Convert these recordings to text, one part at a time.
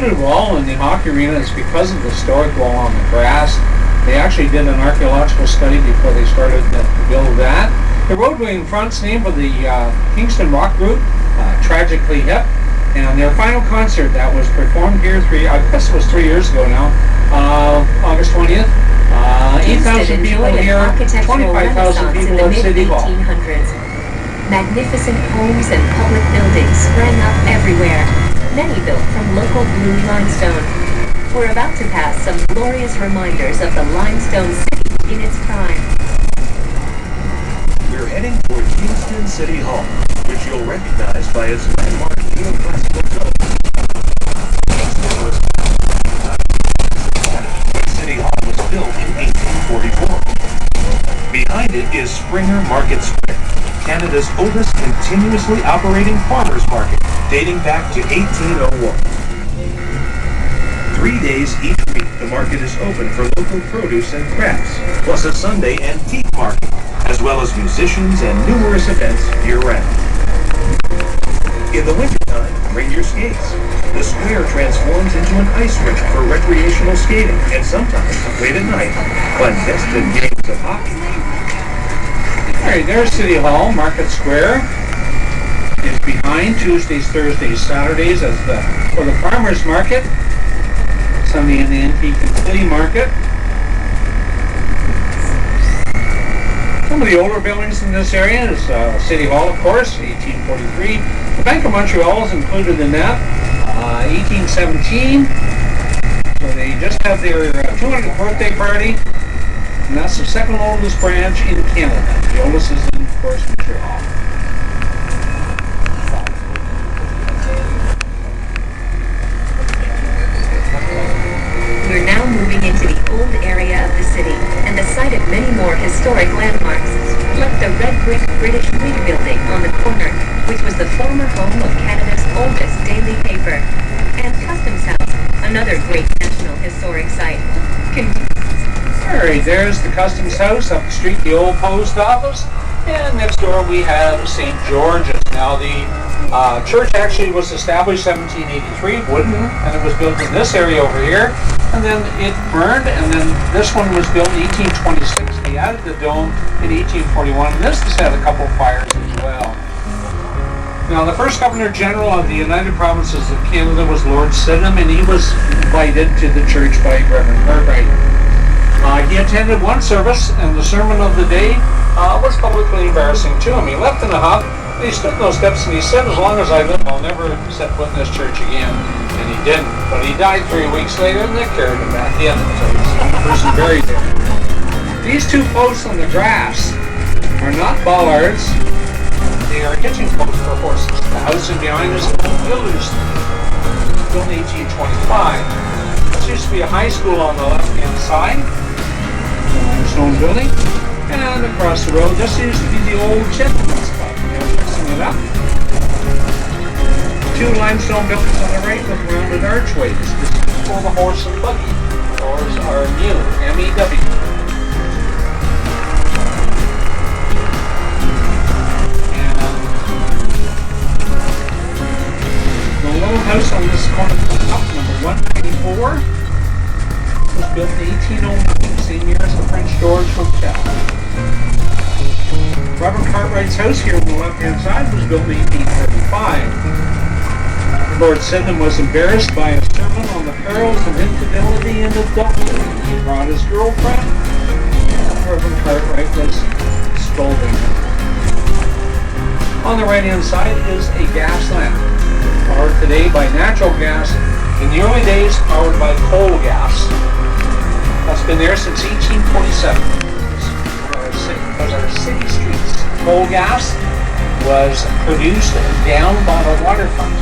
included wall in the hockey arena is because of the historic wall on the grass. They actually did an archaeological study before they started to build that. The roadway in front is named for the Kingston rock group, Tragically Hip, and their final concert that was performed here I guess it was 3 years ago now, August 20th. 8,000 people here, 25,000 people at City Hall. Magnificent homes and public buildings sprang up everywhere, many built from local blue limestone. We're about to pass some glorious reminders of the Limestone City in its prime. We're heading toward Kingston City Hall, which you'll recognize by its landmark neoclassical building. Kingston was when City Hall was built in 1844. Behind it is Springer Market Square, Canada's oldest continuously operating farmers market, dating back to 1801. 3 days each week, the market is open for local produce and crafts, plus a Sunday antique market, as well as musicians and numerous events year-round. In the wintertime, bring your skates. The square transforms into an ice rink for recreational skating, and sometimes, late at night, clandestine games of hockey. Alright, there's City Hall. Market Square is behind Tuesdays, Thursdays, Saturdays for the farmers market. Sunday in the antique and flea market. Some of the older buildings in this area is City Hall, of course, 1843. The Bank of Montreal is included in that, 1817. So they just had their 200th birthday party, and that's the second oldest branch in Canada. The oldest is in, of course, Montreal. We're now moving into the old area of the city and the site of many more historic landmarks, like the red brick British Whig building on the corner, which was the former home of Canada's oldest daily paper, and Customs House, another great national historic site. Alright, there's the Customs House, up the street the old post office, and next door we have St. George's. Now the church actually was established 1783, wooden, and it was built in this area over here, and then it burned, and then this one was built in 1826. They added the dome in 1841, and this has had a couple fires as well. Now the first Governor General of the United Provinces of Canada was Lord Sydenham, and he was invited to the church by Reverend Cartwright. He attended one service, and the sermon of the day was publicly embarrassing to him. He left in a huff. He stood in those steps and he said, "As long as I live, I'll never set foot in this church again." And he didn't. But he died 3 weeks later, and they carried him back in. So he's the person buried there. These two posts on the grass are not bollards. They are hitching posts for horses. The house in behind us is Builders, built in 1825. This used to be a high school on the left-hand side. Limestone building. And across the road, this used to be the old gentleman's club. It up. 2 limestone buildings on the right with rounded archways. This is for the horse and buggy. Doors are new, MEW. And the little house on this corner up, number 194, was built in 1809, same year as the Prince George Hotel. Reverend Cartwright's house here on the left-hand side was built in 1835. Lord Sydenham was embarrassed by a sermon on the perils of infidelity and adultery. He brought his girlfriend, and Reverend Cartwright was scolding him. On the right-hand side is a gas lamp, powered today by natural gas. In the early days, powered by coal gas. That's been there since 1847. Because our city streets. Coal gas was produced down by the waterfront,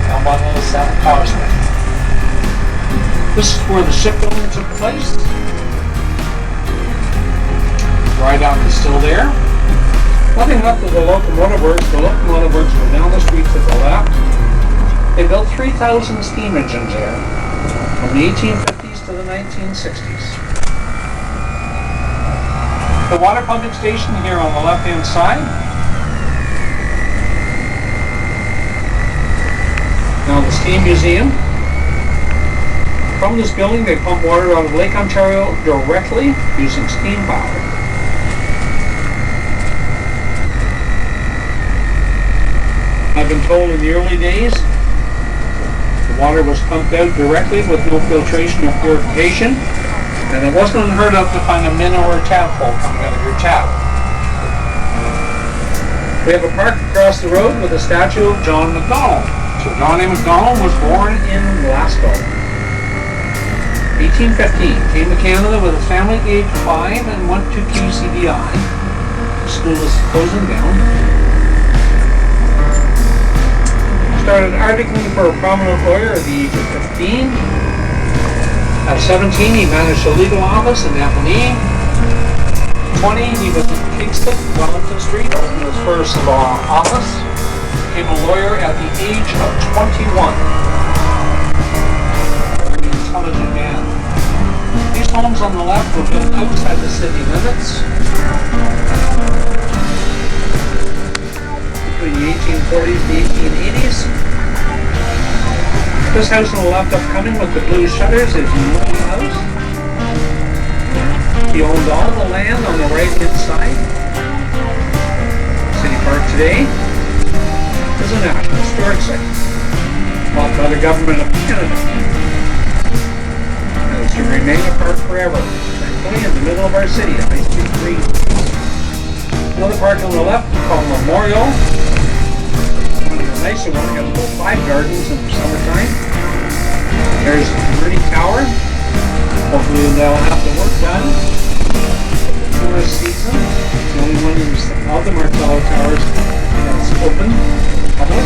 down by the LaSalle Causeway. This is where the shipbuilding took place. Dry dock is still there. Nothing left of the locomotive works. The locomotive works were down the street to the left. They built 3,000 steam engines there from the 1850s to the 1960s. The water pumping station here on the left-hand side. Now the Steam Museum. From this building, they pump water out of Lake Ontario directly using steam power. I've been told in the early days, the water was pumped out directly with no filtration or purification, and it wasn't unheard of to find a minnow or a tadpole coming out of your tap. We have a park across the road with a statue of John MacDonald. So John A. MacDonald was born in Glasgow. 1815, came to Canada with his family at age 5 and went to QCDI. The school is closing down. Started articling for a prominent lawyer at the age of 15. At 17, he managed a legal office in Napanee. 20, he was in Kingston, Wellington Street, opened his first law office. Became a lawyer at the age of 21. Very intelligent man. These homes on the left were built outside the city limits. Between the 1840s and the 1880s. This house on the left upcoming with the blue shutters is Mooney House. He owned all the land on the right-hand side. City Park today is a National Historic Site, bought by the Government of Canada. And it's to remain a park forever, thankfully in the middle of our city, High Street Green. Another park on the left called Memorial. One of the nicer ones, got about 5 gardens in the summertime. There's Murray Tower. Hopefully they'll have the work done for the tourist season. It's the only one of the Martello Towers that's open to the public.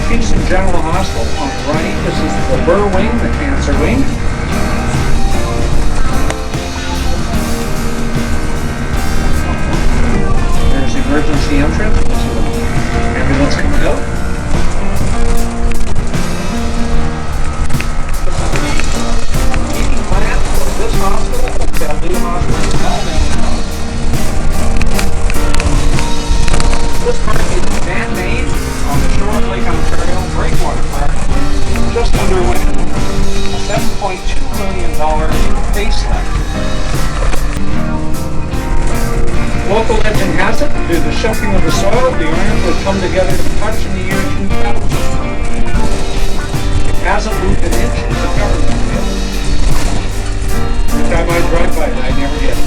Kingston General Hospital on the right. This is the Burr Wing, the cancer wing. There's the emergency entrance. So the ambulance coming out. This hospital, Bellevue Hospital, this park is man-made on the shore of Lake Ontario, Breakwater Park, just underwent a $7.2 million facelift. Local legend has it, through the shifting of the soil, the iron would come together to touch in the year 2000. It hasn't moved an inch as a government will. Every time I drive by it, I never get it.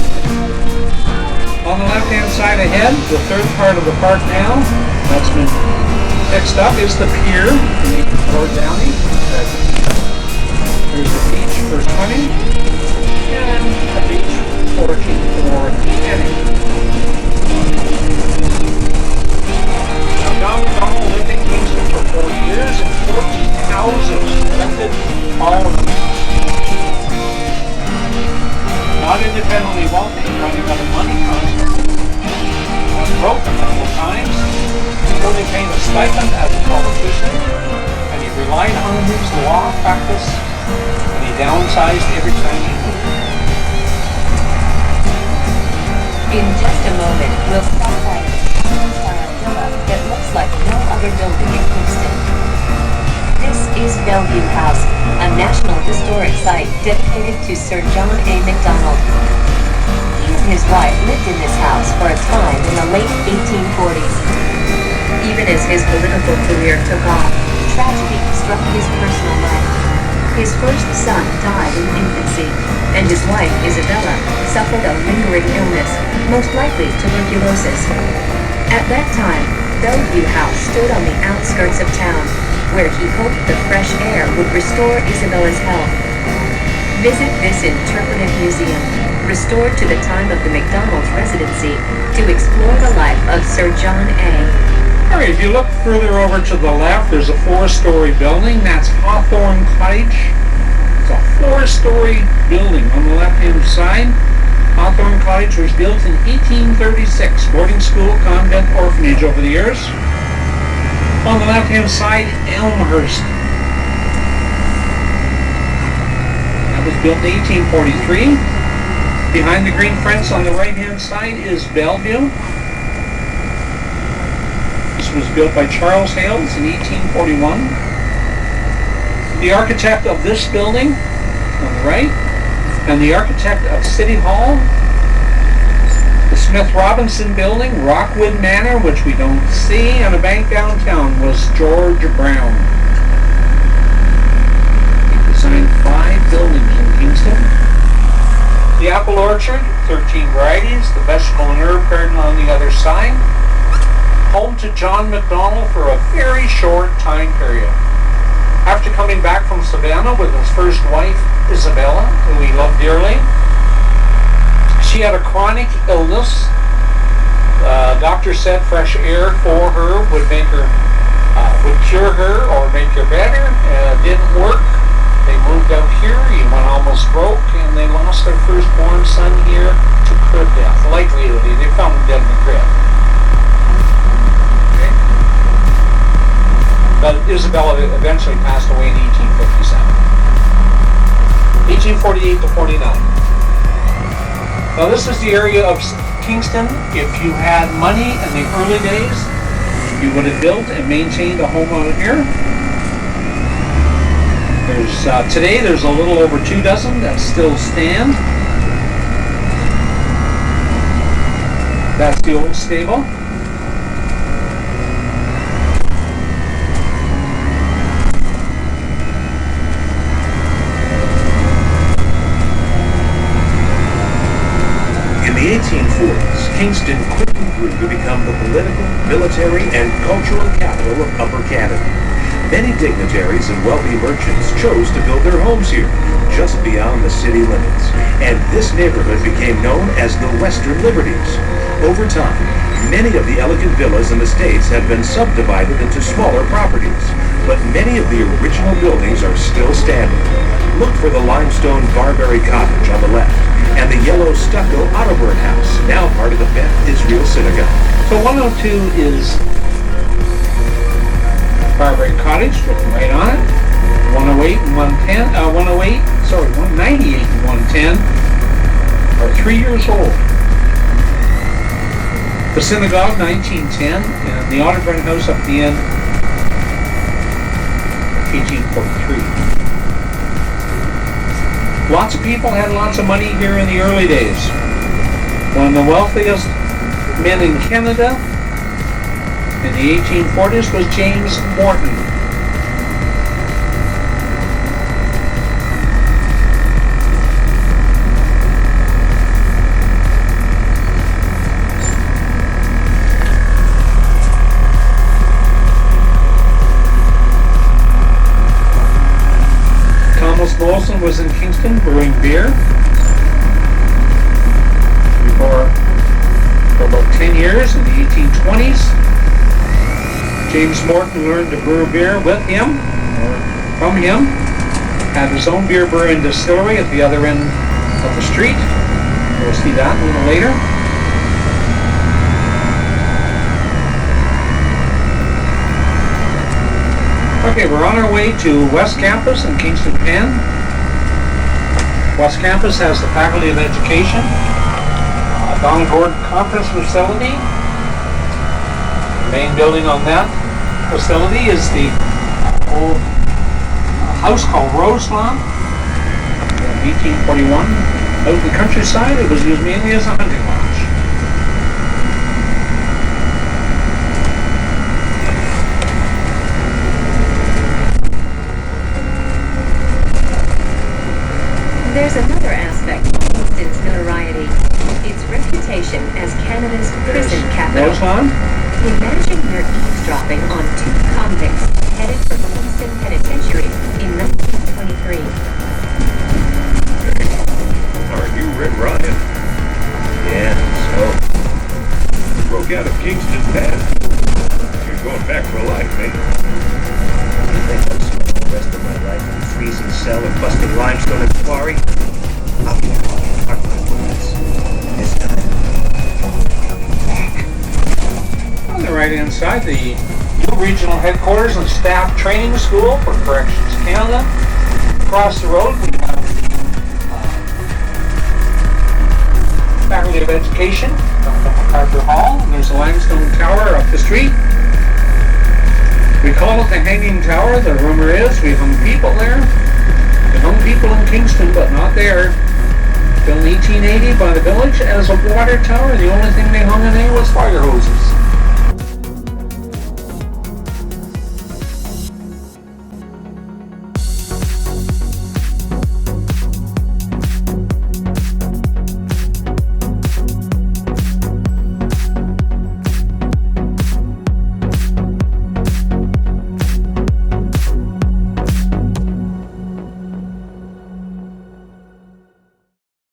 On the left-hand side ahead, the third part of the park now, that's been fixed up, is the pier for Downey. There's the beach for swimming, and a beach portion for tanning. Now, John MacDonald lived in Kingston for 4 years, and 14 houses rented all of them. Not independently wealthy, running out of money constantly. Was broke a couple of times. He only paid a stipend as a politician, and he relied on his law practice, and he downsized every time he moved. In just a moment, we'll stop by a style villa that looks like no other building in Kingston. This is Bellevue House, a National Historic Site dedicated to Sir John A. Macdonald. He and his wife lived in this house for a time in the late 1840s. Even as his political career took off, tragedy struck his personal life. His first son died in infancy, and his wife, Isabella, suffered a lingering illness, most likely tuberculosis. At that time, Bellevue House stood on the outskirts of town, where he hoped the fresh air would restore Isabella's health. Visit this interpretive museum, restored to the time of the Macdonald's residency, to explore the life of Sir John A. Alright, if you look further over to the left, there's a 4-story building. That's Hawthorne Cottage. It's a 4-story building on the left-hand side. Hawthorne Cottage was built in 1836. Boarding school, convent, orphanage over the years. On the left-hand side, Elmhurst. That was built in 1843. Behind the green fence on the right-hand side is Bellevue. This was built by Charles Hales in 1841. The architect of this building on the right, and the architect of City Hall, the Smith-Robinson Building, Rockwood Manor, which we don't see, and a bank downtown, was George Brown. He designed 5 buildings in Kingston. The apple orchard, 13 varieties, the vegetable and herb garden on the other side. Home to John McDonald for a very short time period. After coming back from Savannah with his first wife, Isabella, who he loved dearly, she had a chronic illness. Doctor said fresh air for her would make her, would cure her or make her better. Didn't work. They moved out here. He went almost broke, and they lost their firstborn son here to crib death. Likely, they found him dead in the crib. Okay. But Isabella eventually passed away in 1857. 1848 to 49. Now this is the area of Kingston. If you had money in the early days, you would have built and maintained a home out here. Today there's a little over 2 dozen that still stand. That's the old stable. In the 1840s, Kingston quickly grew to become the political, military, and cultural capital of Upper Canada. Many dignitaries and wealthy merchants chose to build their homes here, just beyond the city limits, and this neighborhood became known as the Western Liberties. Over time, many of the elegant villas and estates have been subdivided into smaller properties, but many of the original buildings are still standing. Look for the limestone Barberry Cottage on the left, and the yellow stucco Ottoburn House, now part of the Beth Israel Synagogue. So 102 is Barberry Cottage, looking right on it. 108 and 110, 198 and 110 are 3 years old. The synagogue, 1910, and the Ottoburn House up the end, 1843. Lots of people had lots of money here in the early days. One of the wealthiest men in Canada in the 1840s was James Morton. Thomas Molson was in Kingston brewing beer for about 10 years in the 1820s. James Morton learned to brew beer with him, or from him, had his own beer brewing distillery at the other end of the street. We'll see that a little later. Okay, we're on our way to West Campus in Kingston, Penn. West Campus has the Faculty of Education, Don Gordon Conference Facility. The main building on that facility is the old house called Roselawn. In 1841, out in the countryside, it was used mainly as a hunting lodge. There's another aspect of Kingston's notoriety, its reputation as Canada's prison capital. Roselawn? Imagine you're eavesdropping on 2 convicts headed for Kingston Penitentiary in 1923. Are you Rick Ryan? Yeah, so. You broke out of Kingston, Penn. You're going back for life, mate. You think I'll spend the rest of my life in a freezing cell and busting limestone and quarry? I'll be part of my bullets. This time, I'll be back. On the right-hand side, the new regional headquarters and staff training school for Corrections Canada. Across the road, we have Faculty of Education, MacArthur Hall, and there's a limestone tower up the street. We call it the Hanging Tower. The rumor is we hung people there. We hung people in Kingston, but not there. Built in 1880 by the village as a water tower. The only thing they hung in there was fire hoses.